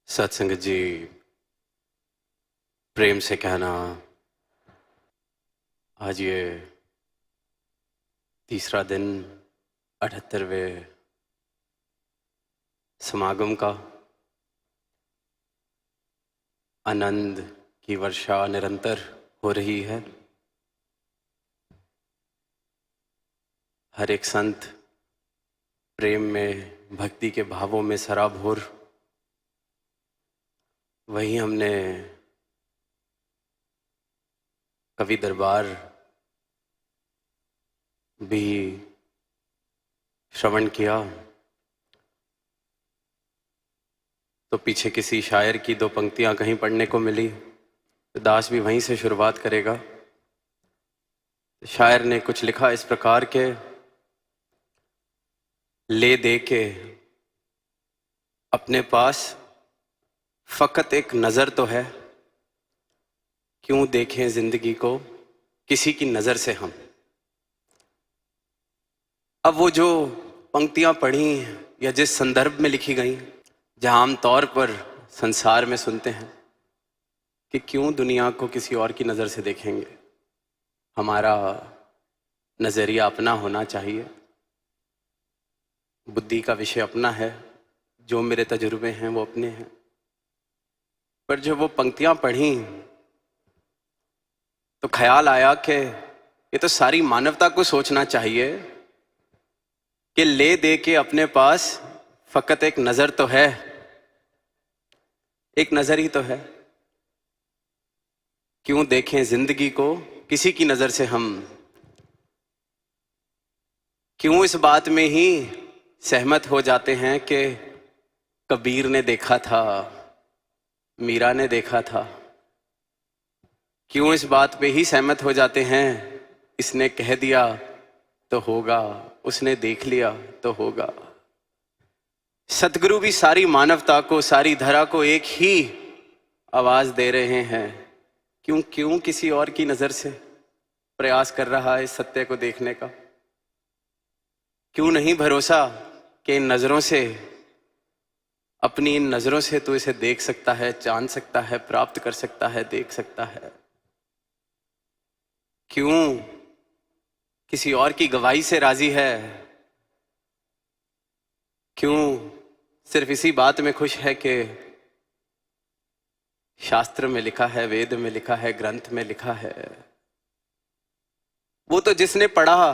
सत्संग जी, प्रेम से कहना, आज ये तीसरा दिन 78वें समागम का आनंद की वर्षा निरंतर हो रही है। हर एक संत प्रेम में, भक्ति के भावों में सराबोर। वहीं हमने कवि दरबार भी श्रवण किया, तो पीछे किसी शायर की दो पंक्तियां कहीं पढ़ने को मिली, तो दास भी वहीं से शुरुआत करेगा। शायर ने कुछ लिखा इस प्रकार के, ले दे के अपने पास फकत एक नजर तो है, क्यों देखें जिंदगी को किसी की नजर से हम। अब वो जो पंक्तियां पढ़ी या जिस संदर्भ में लिखी गई, जहां आमतौर पर संसार में सुनते हैं कि क्यों दुनिया को किसी और की नजर से देखेंगे, हमारा नजरिया अपना होना चाहिए, बुद्धि का विषय अपना है, जो मेरे तजुर्बे हैं वो अपने हैं। पर जब वो पंक्तियां पढ़ी तो ख्याल आया कि ये तो सारी मानवता को सोचना चाहिए कि ले दे के अपने पास फकत एक नजर तो है, एक नजर ही तो है, क्यों देखें जिंदगी को किसी की नजर से हम। क्यों इस बात में ही सहमत हो जाते हैं कि कबीर ने देखा था, मीरा ने देखा था। क्यों इस बात पे ही सहमत हो जाते हैं, इसने कह दिया तो होगा, उसने देख लिया तो होगा। सतगुरु भी सारी मानवता को, सारी धरा को एक ही आवाज दे रहे हैं, क्यों क्यों किसी और की नजर से प्रयास कर रहा है इस सत्य को देखने का। क्यों नहीं भरोसा कि इन नजरों से, अपनी इन नजरों से तो इसे देख सकता है, जान सकता है, प्राप्त कर सकता है, देख सकता है। क्यों किसी और की गवाही से राजी है, क्यों सिर्फ इसी बात में खुश है कि शास्त्र में लिखा है, वेद में लिखा है, ग्रंथ में लिखा है। वो तो जिसने पढ़ा,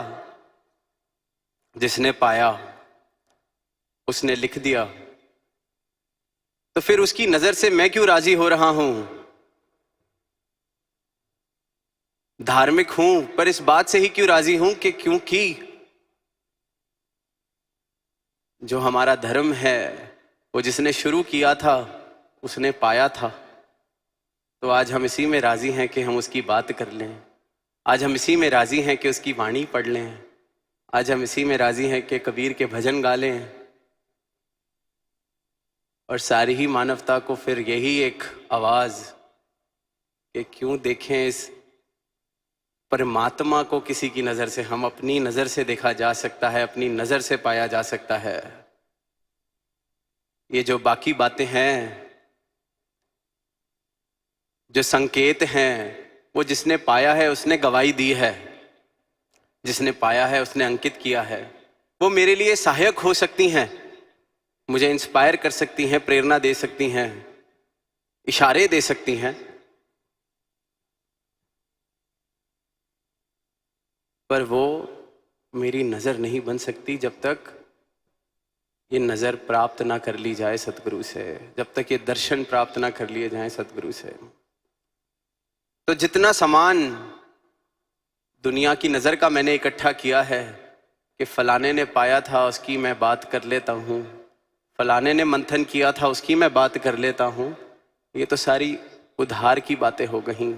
जिसने पाया, उसने लिख दिया, तो फिर उसकी नजर से मैं क्यों राजी हो रहा हूं। धार्मिक हूं पर इस बात से ही क्यों राजी हूं कि क्योंकि जो हमारा धर्म है वो जिसने शुरू किया था उसने पाया था, तो आज हम इसी में राजी हैं कि हम उसकी बात कर लें। आज हम इसी में राजी हैं कि उसकी वाणी पढ़ लें। आज हम इसी में राजी हैं कि कबीर के भजन गा लें। और सारी ही मानवता को फिर यही एक आवाज कि क्यों देखें इस परमात्मा को किसी की नजर से, हम अपनी नजर से देखा जा सकता है, अपनी नजर से पाया जा सकता है। ये जो बाकी बातें हैं, जो संकेत हैं, वो जिसने पाया है उसने गवाही दी है, जिसने पाया है उसने अंकित किया है। वो मेरे लिए सहायक हो सकती हैं, मुझे इंस्पायर कर सकती हैं, प्रेरणा दे सकती हैं, इशारे दे सकती हैं, पर वो मेरी नजर नहीं बन सकती जब तक ये नजर प्राप्त ना कर ली जाए सतगुरु से, जब तक ये दर्शन प्राप्त ना कर लिए जाएं सतगुरु से। तो जितना सामान दुनिया की नजर का मैंने इकट्ठा किया है कि फलाने ने पाया था उसकी मैं बात कर लेता हूँ, फलाने ने मंथन किया था उसकी मैं बात कर लेता हूँ, ये तो सारी उधार की बातें हो गई।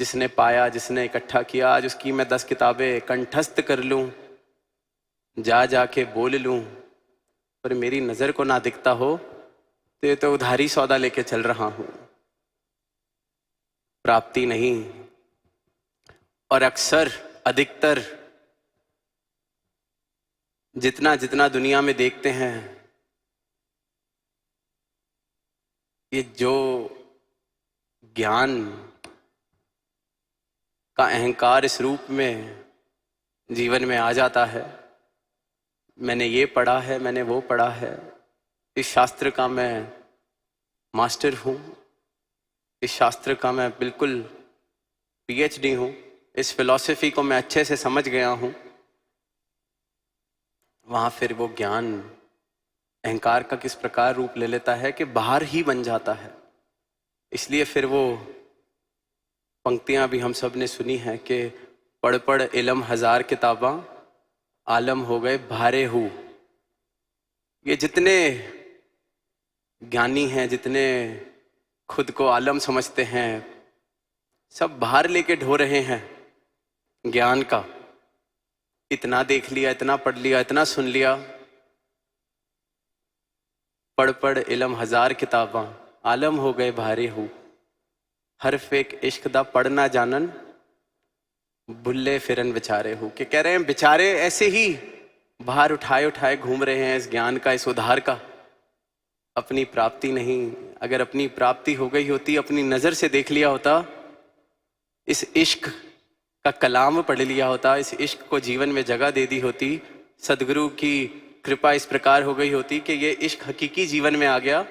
जिसने पाया, जिसने इकट्ठा किया, आज उसकी मैं 10 किताबें कंठस्थ कर लूं, जा जाके बोल लूं, पर मेरी नजर को ना दिखता हो तो ये तो उधारी सौदा लेके चल रहा हूं, प्राप्ति नहीं। और अक्सर, अधिकतर जितना जितना दुनिया में देखते हैं, ये जो ज्ञान का अहंकार इस रूप में जीवन में आ जाता है, मैंने ये पढ़ा है, मैंने वो पढ़ा है, इस शास्त्र का मैं मास्टर हूँ, इस शास्त्र का मैं बिल्कुल पीएचडी हूँ, इस फिलॉसफी को मैं अच्छे से समझ गया हूँ, वहाँ फिर वो ज्ञान अहंकार का किस प्रकार रूप ले लेता है कि बाहर ही बन जाता है। इसलिए फिर वो पंक्तियां भी हम सब ने सुनी हैं कि पढ़ पढ़ इलम हजार किताबां आलम हो गए भारे हूँ। ये जितने ज्ञानी हैं, जितने खुद को आलम समझते हैं, सब बाहर लेके ढो रहे हैं ज्ञान का। इतना देख लिया, इतना पढ़ लिया, इतना सुन लिया, पढ़ पढ़ इलम हजार किताबां आलम हो गए भारे हूँ। हर फेक इश्क दा पढ़ना जानन बुल्ले फिरन बेचारे हूँ। कि कह रहे हैं बेचारे ऐसे ही बाहर उठाए उठाए घूम रहे हैं इस ज्ञान का, इस उद्धार का, अपनी प्राप्ति नहीं। अगर अपनी प्राप्ति हो गई होती, अपनी नजर से देख लिया होता, इस इश्क का कलाम पढ़ लिया होता, इस इश्क को जीवन में जगह दे दी होती, सदगुरु की कृपा इस प्रकार हो गई होती कि ये इश्क हकीकी जीवन में आ गया,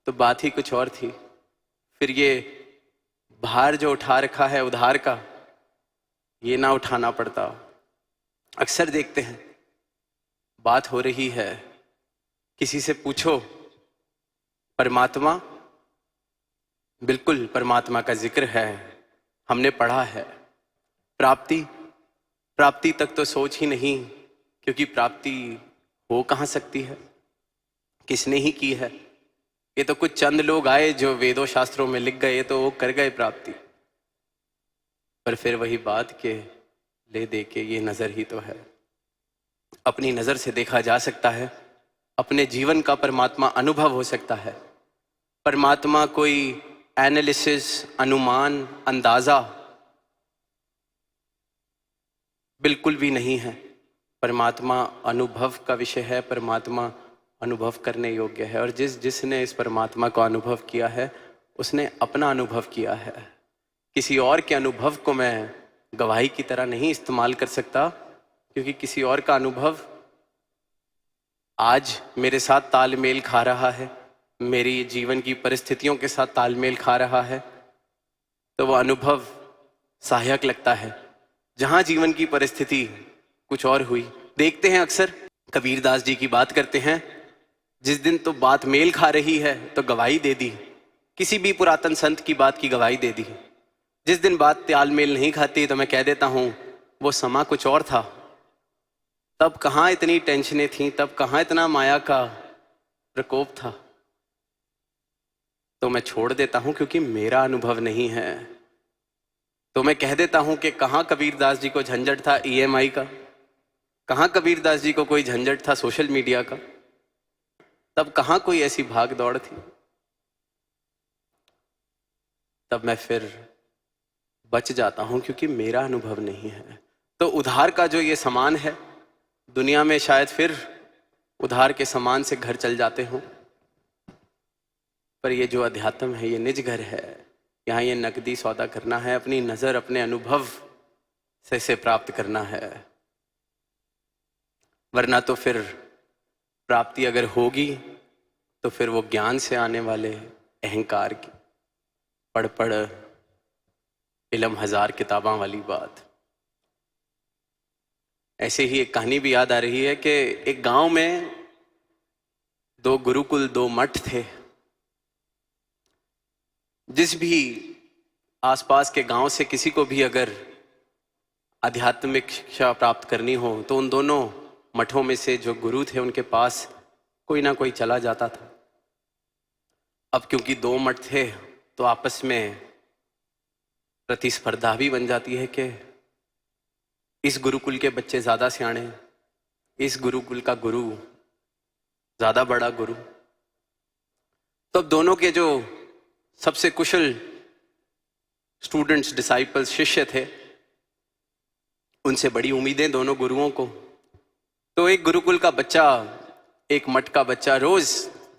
तो बात ही कुछ और थी। फिर ये भार जो उठा रखा है उद्धार का, ये ना उठाना पड़ता। अक्सर देखते हैं बात हो रही है, किसी से पूछो परमात्मा, बिल्कुल परमात्मा का जिक्र है, हमने पढ़ा है। प्राप्ति, प्राप्ति तक तो सोच ही नहीं, क्योंकि प्राप्ति हो कहाँ सकती है, किसने ही की है। ये तो कुछ चंद लोग आए जो वेदों शास्त्रों में लिख गए, तो वो कर गए प्राप्ति। पर फिर वही बात के ले दे के ये नजर ही तो है। अपनी नजर से देखा जा सकता है, अपने जीवन का परमात्मा अनुभव हो सकता है। परमात्मा कोई एनालिसिस, अनुमान, अंदाजा बिल्कुल भी नहीं है। परमात्मा अनुभव का विषय है, परमात्मा अनुभव करने योग्य है। और जिसने इस परमात्मा को अनुभव किया है, उसने अपना अनुभव किया है। किसी और के अनुभव को मैं गवाही की तरह नहीं इस्तेमाल कर सकता, क्योंकि किसी और का अनुभव आज मेरे साथ तालमेल खा रहा है, मेरी जीवन की परिस्थितियों के साथ तालमेल खा रहा है, तो वह अनुभव सहायक लगता है। जहां जीवन की परिस्थिति कुछ और हुई, देखते हैं अक्सर कबीरदास जी की बात करते हैं, जिस दिन तो बात मेल खा रही है तो गवाही दे दी, किसी भी पुरातन संत की बात की गवाही दे दी। जिस दिन बात तालमेल नहीं खाती तो मैं कह देता हूं वो समा कुछ और था, तब कहाँ इतनी टेंशनें थीं, तब कहाँ इतना माया का प्रकोप था। तो मैं छोड़ देता हूं क्योंकि मेरा अनुभव नहीं है। तो मैं कह देता हूं कि कहाँ कबीरदास जी को झंझट था ईएमआई का, कहाँ कबीरदास जी को कोई झंझट था सोशल मीडिया का, तब कहाँ कोई ऐसी भाग दौड़ थी। तब मैं फिर बच जाता हूं क्योंकि मेरा अनुभव नहीं है। तो उधार का जो ये समान है, दुनिया में शायद फिर उधार के समान से घर चल जाते हों, पर ये जो अध्यात्म है ये निज घर है। यहाँ ये नकदी सौदा करना है, अपनी नजर अपने अनुभव से इसे प्राप्त करना है। वरना तो फिर प्राप्ति अगर होगी तो फिर वो ज्ञान से आने वाले अहंकार की पढ़ पढ़ इलम हजार किताबां वाली बात। ऐसे ही एक कहानी भी याद आ रही है कि एक गांव में दो गुरुकुल, दो मठ थे। जिस भी आसपास के गांव से किसी को भी अगर आध्यात्मिक शिक्षा प्राप्त करनी हो तो उन दोनों मठों में से जो गुरु थे उनके पास कोई ना कोई चला जाता था। अब क्योंकि दो मठ थे तो आपस में प्रतिस्पर्धा भी बन जाती है कि इस गुरुकुल के बच्चे ज्यादा सियाणे, इस गुरुकुल का गुरु ज्यादा बड़ा गुरु। तो अब दोनों के जो सबसे कुशल स्टूडेंट्स, डिसाइपल्स, शिष्य थे, उनसे बड़ी उम्मीदें दोनों गुरुओं को। तो एक गुरुकुल का बच्चा, एक मठ का बच्चा रोज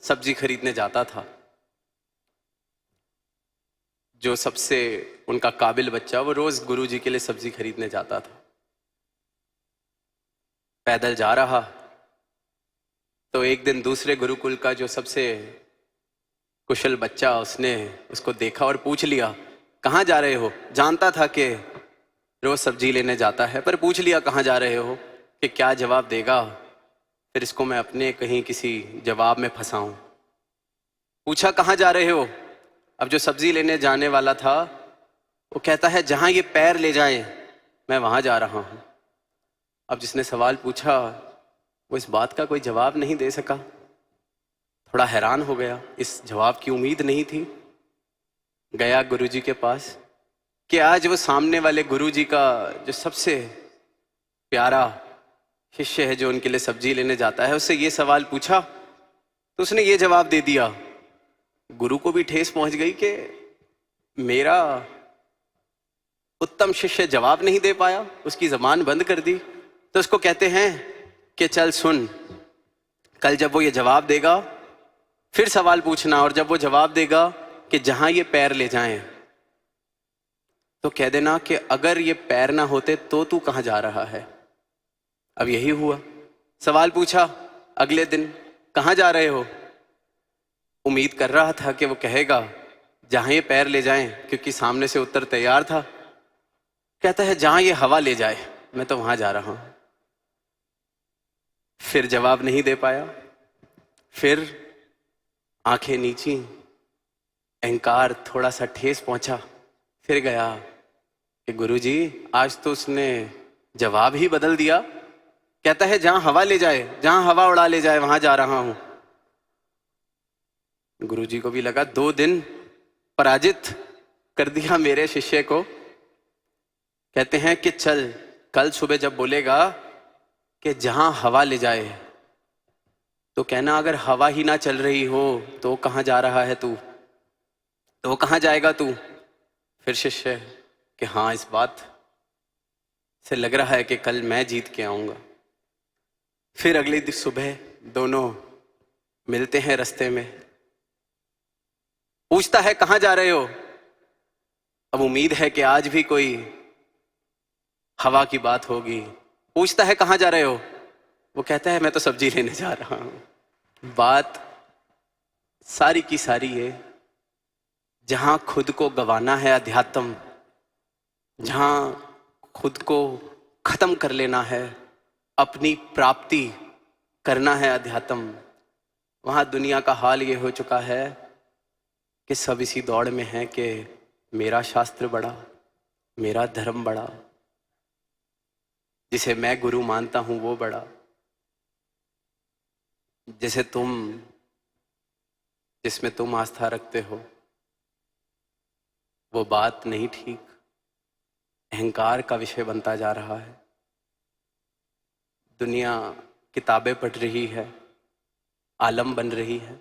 सब्जी खरीदने जाता था। जो सबसे उनका काबिल बच्चा, वो रोज गुरुजी के लिए सब्जी खरीदने जाता था। पैदल जा रहा तो एक दिन दूसरे गुरुकुल का जो सबसे कुशल बच्चा, उसने उसको देखा और पूछ लिया, कहाँ जा रहे हो? जानता था कि रोज सब्जी लेने जाता है, पर पूछ लिया कहाँ जा रहे हो, कि क्या जवाब देगा, फिर इसको मैं अपने कहीं किसी जवाब में फंसाऊं। पूछा कहाँ जा रहे हो? अब जो सब्जी लेने जाने वाला था वो कहता है जहां ये पैर ले जाए मैं वहां जा रहा हूं। अब जिसने सवाल पूछा वो इस बात का कोई जवाब नहीं दे सका, थोड़ा हैरान हो गया, इस जवाब की उम्मीद नहीं थी। गया गुरुजी के पास कि आज वो सामने वाले गुरुजी का जो सबसे प्यारा शिष्य है, जो उनके लिए सब्जी लेने जाता है, उससे ये सवाल पूछा तो उसने ये जवाब दे दिया। गुरु को भी ठेस पहुंच गई कि मेरा उत्तम शिष्य जवाब नहीं दे पाया, उसकी जबान बंद कर दी। तो उसको कहते हैं कि चल सुन, कल जब वो ये जवाब देगा फिर सवाल पूछना, और जब वो जवाब देगा कि जहां ये पैर ले जाएं तो कह देना कि अगर ये पैर ना होते तो तू कहां जा रहा है। अब यही हुआ, सवाल पूछा अगले दिन, कहां जा रहे हो? उम्मीद कर रहा था कि वो कहेगा जहां ये पैर ले जाएं, क्योंकि सामने से उत्तर तैयार था। कहता है जहां ये हवा ले जाए मैं तो वहां जा रहा हूं। फिर जवाब नहीं दे पाया, फिर आंखें नीची, अहंकार थोड़ा सा ठेस पहुंचा। फिर गया कि गुरुजी आज तो उसने जवाब ही बदल दिया, कहता है जहां हवा ले जाए, जहां हवा उड़ा ले जाए वहां जा रहा हूं। गुरुजी को भी लगा 2 दिन पराजित कर दिया मेरे शिष्य को। कहते हैं कि चल कल सुबह जब बोलेगा कि जहां हवा ले जाए तो कहना अगर हवा ही ना चल रही हो तो कहां जा रहा है तू, तो कहां जाएगा तू? फिर शिष्य कि हाँ, इस बात से लग रहा है कि कल मैं जीत के आऊंगा। फिर अगले दिन सुबह दोनों मिलते हैं रास्ते में, पूछता है कहां जा रहे हो? अब उम्मीद है कि आज भी कोई हवा की बात होगी। पूछता है कहां जा रहे हो? वो कहता है मैं तो सब्जी लेने जा रहा हूं। बात सारी की सारी है, जहां खुद को गंवाना है अध्यात्म, जहां खुद को खत्म कर लेना है, अपनी प्राप्ति करना है अध्यात्म, वहां दुनिया का हाल ये हो चुका है कि सब इसी दौड़ में है कि मेरा शास्त्र बड़ा, मेरा धर्म बड़ा, जिसे मैं गुरु मानता हूं वो बड़ा, जिसमें तुम आस्था रखते हो वो बात नहीं ठीक। अहंकार का विषय बनता जा रहा है। दुनिया किताबें पढ़ रही है, आलम बन रही है,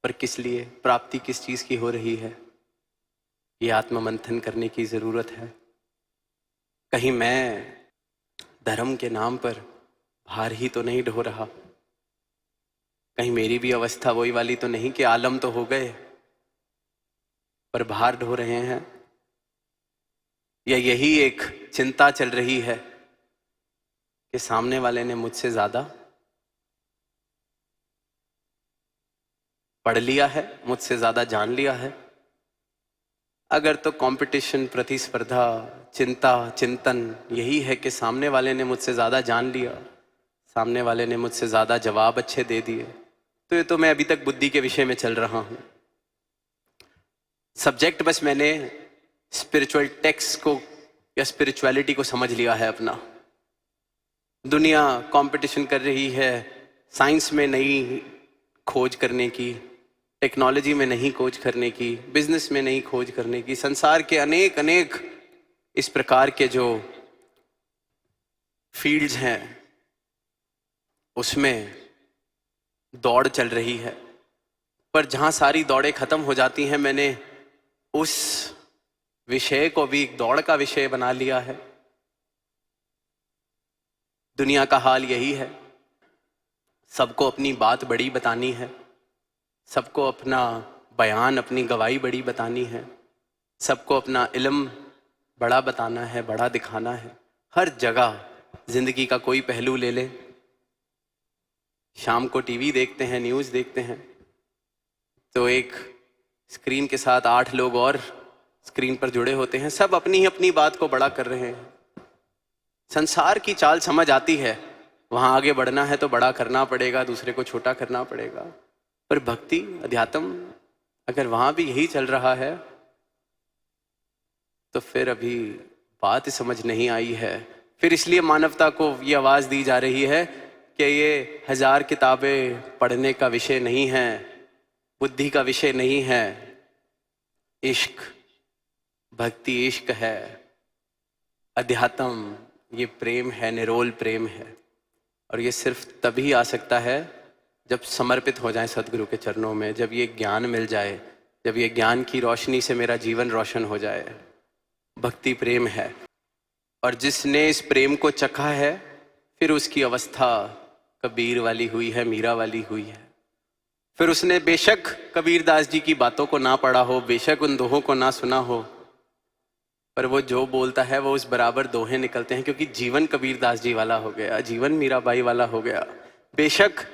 पर किस लिए, प्राप्ति किस चीज की हो रही है, ये आत्ममंथन करने की जरूरत है। कहीं मैं धर्म के नाम पर भार ही तो नहीं ढो रहा, कहीं मेरी भी अवस्था वही वाली तो नहीं कि आलम तो हो गए पर भार ढो रहे हैं, या यही एक चिंता चल रही है कि सामने वाले ने मुझसे ज्यादा पढ़ लिया है, मुझसे ज्यादा जान लिया है। अगर तो कंपटीशन, प्रतिस्पर्धा, चिंता, चिंतन यही है कि सामने वाले ने मुझसे ज्यादा जान लिया, सामने वाले ने मुझसे ज्यादा जवाब अच्छे दे दिए, तो ये तो मैं अभी तक बुद्धि के विषय में चल रहा हूं। सब्जेक्ट बस मैंने स्पिरिचुअल टेक्स्ट को या स्पिरिचुअलिटी को समझ लिया है अपना। दुनिया कंपटीशन कर रही है साइंस में नई खोज करने की, टेक्नोलॉजी में नहीं खोज करने की, बिजनेस में नहीं खोज करने की, संसार के अनेक अनेक इस प्रकार के जो फील्ड्स हैं उसमें दौड़ चल रही है। पर जहां सारी दौड़ें खत्म हो जाती हैं, मैंने उस विषय को भी एक दौड़ का विषय बना लिया है। दुनिया का हाल यही है, सबको अपनी बात बड़ी बतानी है, सबको अपना बयान, अपनी गवाही बड़ी बतानी है। सबको अपना इल्म बड़ा बताना है, बड़ा दिखाना है। हर जगह जिंदगी का कोई पहलू ले ले, शाम को टीवी देखते हैं, न्यूज़ देखते हैं, तो एक स्क्रीन के साथ 8 लोग और स्क्रीन पर जुड़े होते हैं, सब अपनी ही अपनी बात को बड़ा कर रहे हैं। संसार की चाल समझ आती है, वहाँ आगे बढ़ना है तो बड़ा करना पड़ेगा, दूसरे को छोटा करना पड़ेगा। पर भक्ति, अध्यात्म, अगर वहाँ भी यही चल रहा है तो फिर अभी बात समझ नहीं आई है। फिर इसलिए मानवता को ये आवाज़ दी जा रही है कि ये 1000 किताबें पढ़ने का विषय नहीं है, बुद्धि का विषय नहीं है। इश्क, भक्ति इश्क है, अध्यात्म ये प्रेम है, निरोल प्रेम है। और ये सिर्फ तभी आ सकता है जब समर्पित हो जाए सदगुरु के चरणों में, जब ये ज्ञान मिल जाए, जब ये ज्ञान की रोशनी से मेरा जीवन रोशन हो जाए। भक्ति प्रेम है, और जिसने इस प्रेम को चखा है फिर उसकी अवस्था कबीर वाली हुई है, मीरा वाली हुई है। फिर उसने बेशक कबीरदास जी की बातों को ना पढ़ा हो, बेशक उन दोहों को ना सुना हो, पर वो जो बोलता है वो उस बराबर दोहे निकलते हैं, क्योंकि जीवन कबीरदास जी वाला हो गया, जीवन मीराबाई वाला हो गया। बेशक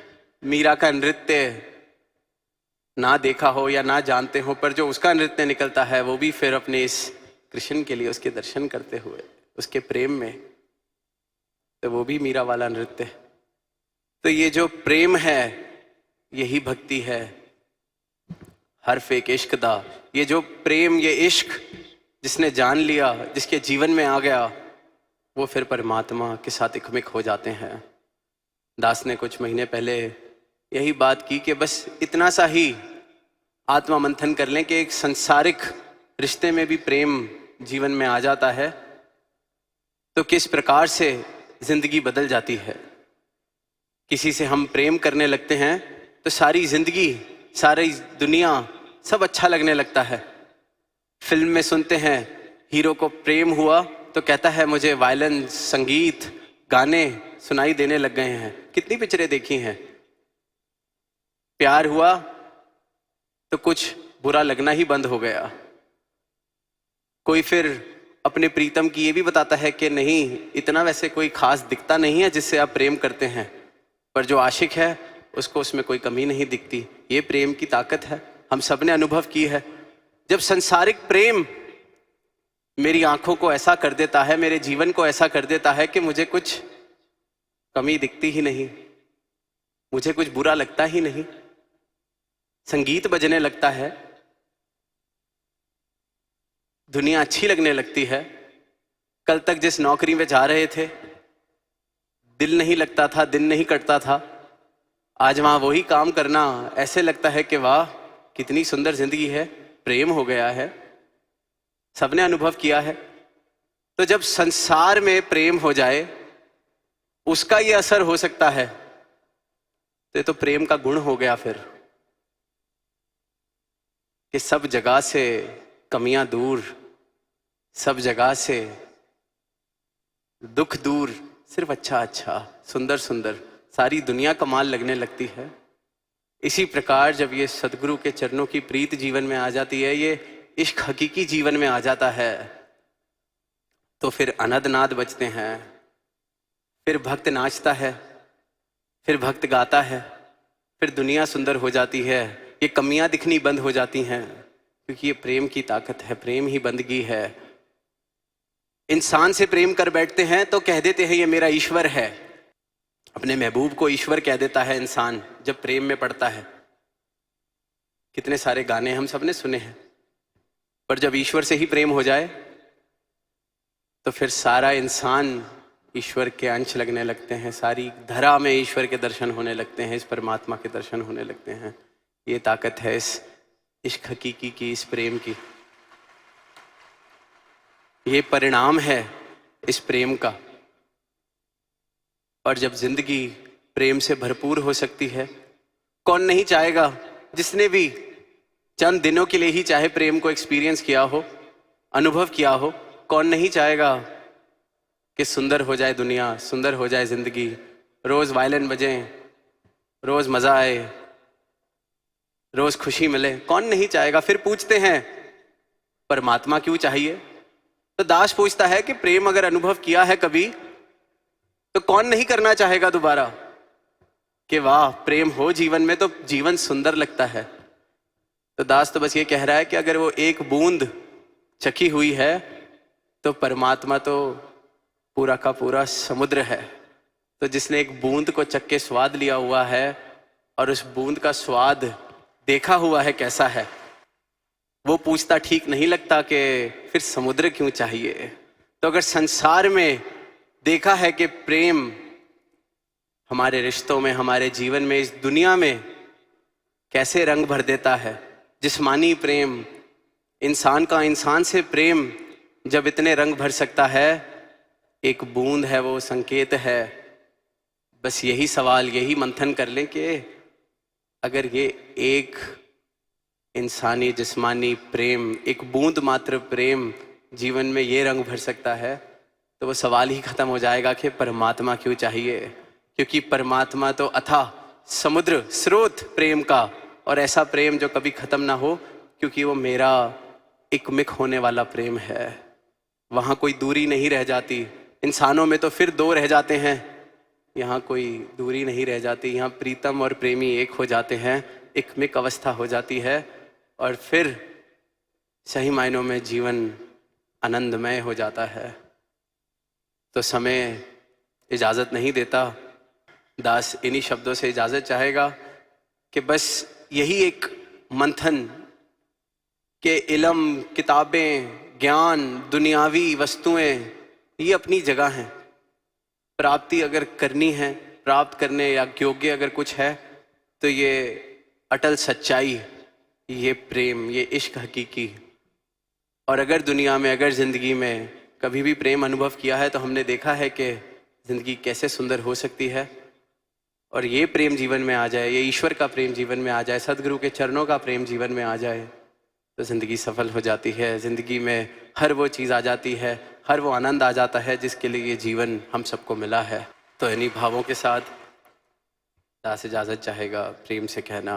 मीरा का नृत्य ना देखा हो या ना जानते हो, पर जो उसका नृत्य निकलता है वो भी फिर अपने इस कृष्ण के लिए उसके दर्शन करते हुए, उसके प्रेम में, तो वो भी मीरा वाला नृत्य। तो ये जो प्रेम है यही भक्ति है। हर्फ एक इश्क दा, ये जो प्रेम, ये इश्क जिसने जान लिया, जिसके जीवन में आ गया, वो फिर परमात्मा के साथ इकमिक हो जाते हैं। दास ने कुछ महीने पहले यही बात की कि बस इतना सा ही आत्मा मंथन कर लें कि एक संसारिक रिश्ते में भी प्रेम जीवन में आ जाता है तो किस प्रकार से जिंदगी बदल जाती है। किसी से हम प्रेम करने लगते हैं तो सारी जिंदगी, सारी दुनिया, सब अच्छा लगने लगता है। फिल्म में सुनते हैं हीरो को प्रेम हुआ तो कहता है मुझे वायलेंस, संगीत, गाने सुनाई देने लग गए हैं। कितनी पिक्चरें देखी हैं। प्यार हुआ तो कुछ बुरा लगना ही बंद हो गया। कोई फिर अपने प्रीतम की ये भी बताता है कि नहीं, इतना वैसे कोई खास दिखता नहीं है जिससे आप प्रेम करते हैं, पर जो आशिक है उसको उसमें कोई कमी नहीं दिखती। ये प्रेम की ताकत है, हम सब ने अनुभव की है। जब संसारिक प्रेम मेरी आंखों को ऐसा कर देता है, मेरे जीवन को ऐसा कर देता है कि मुझे कुछ कमी दिखती ही नहीं, मुझे कुछ बुरा लगता ही नहीं। संगीत बजने लगता है, दुनिया अच्छी लगने लगती है। कल तक जिस नौकरी में जा रहे थे, दिल नहीं लगता था, दिन नहीं कटता था, आज वहां वही काम करना ऐसे लगता है कि वाह कितनी सुंदर जिंदगी है, प्रेम हो गया है। सबने अनुभव किया है। तो जब संसार में प्रेम हो जाए, उसका ये असर हो सकता है, तो ये तो प्रेम का गुण हो गया फिर, कि सब जगह से कमियां दूर, सब जगह से दुख दूर, सिर्फ अच्छा अच्छा, सुंदर सुंदर, सारी दुनिया कमाल लगने लगती है। इसी प्रकार जब ये सदगुरु के चरणों की प्रीत जीवन में आ जाती है, ये इश्क हकीकी जीवन में आ जाता है, तो फिर अनदनाद बजते हैं, फिर भक्त नाचता है, फिर भक्त गाता है, फिर दुनिया सुंदर हो जाती है, ये कमियां दिखनी बंद हो जाती हैं, क्योंकि ये प्रेम की ताकत है, प्रेम ही बंदगी है। इंसान से प्रेम कर बैठते हैं तो कह देते हैं ये मेरा ईश्वर है। अपने महबूब को ईश्वर कह देता है इंसान जब प्रेम में पड़ता है। कितने सारे गाने हम सब ने सुने हैं, पर जब ईश्वर से ही प्रेम हो जाए तो फिर सारा इंसान ईश्वर के अंश लगने लगते हैं, सारी धरा में ईश्वर के दर्शन होने लगते हैं, इस परमात्मा के दर्शन होने लगते हैं। ये ताकत है इस इश्क हकीकी की, इस प्रेम की। ये परिणाम है इस प्रेम का। और जब जिंदगी प्रेम से भरपूर हो सकती है, कौन नहीं चाहेगा, जिसने भी चंद दिनों के लिए ही चाहे प्रेम को एक्सपीरियंस किया हो, अनुभव किया हो, कौन नहीं चाहेगा कि सुंदर हो जाए दुनिया, सुंदर हो जाए जिंदगी, रोज वायलिन बजे, रोज मजा आए, रोज खुशी मिले, कौन नहीं चाहेगा। फिर पूछते हैं परमात्मा क्यों चाहिए? तो दास पूछता है कि प्रेम अगर अनुभव किया है कभी तो कौन नहीं करना चाहेगा दोबारा? कि वाह, प्रेम हो जीवन में तो जीवन सुंदर लगता है। तो दास तो बस ये कह रहा है कि अगर वो एक बूंद चखी हुई है तो परमात्मा तो पूरा का पूरा समुद्र है। तो जिसने एक बूंद को चख के स्वाद लिया हुआ है और उस बूंद का स्वाद देखा हुआ है कैसा है, वो पूछता ठीक नहीं लगता कि फिर समुद्र क्यों चाहिए? तो अगर संसार में देखा है कि प्रेम हमारे रिश्तों में, हमारे जीवन में, इस दुनिया में कैसे रंग भर देता है, जिस्मानी प्रेम, इंसान का इंसान से प्रेम जब इतने रंग भर सकता है, एक बूंद है वो संकेत है। बस यही सवाल, यही मंथन कर लें कि अगर ये एक इंसानी जिस्मानी प्रेम, एक बूंद मात्र प्रेम जीवन में ये रंग भर सकता है, तो वो सवाल ही खत्म हो जाएगा कि परमात्मा क्यों चाहिए। क्योंकि परमात्मा तो अथाह समुद्र, स्रोत प्रेम का, और ऐसा प्रेम जो कभी खत्म ना हो, क्योंकि वो मेरा एकमिक होने वाला प्रेम है। वहाँ कोई दूरी नहीं रह जाती। इंसानों में तो फिर दो रह जाते हैं, यहाँ कोई दूरी नहीं रह जाती। यहाँ प्रीतम और प्रेमी एक हो जाते हैं, एकमिक अवस्था हो जाती है, और फिर सही मायनों में जीवन आनंदमय हो जाता है। तो समय इजाज़त नहीं देता। दास इन्हीं शब्दों से इजाज़त चाहेगा कि बस यही एक मंथन के इल्म, किताबें, ज्ञान, दुनियावी वस्तुएं, ये अपनी जगह हैं। प्राप्ति अगर करनी है, प्राप्त करने या योग्य अगर कुछ है, तो ये अटल सच्चाई, ये प्रेम, ये इश्क हकीकी। और अगर दुनिया में, अगर ज़िंदगी में कभी भी प्रेम अनुभव किया है, तो हमने देखा है कि ज़िंदगी कैसे सुंदर हो सकती है। और ये प्रेम जीवन में आ जाए, ये ईश्वर का प्रेम जीवन में आ जाए, सदगुरु के चरणों का प्रेम जीवन में आ जाए, तो ज़िंदगी सफल हो जाती है। ज़िंदगी में हर वो चीज़ आ जाती है, हर वो आनंद आ जाता है जिसके लिए ये जीवन हम सबको मिला है। तो इन्हीं भावों के साथ दास इजाज़त चाहेगा प्रेम से कहना।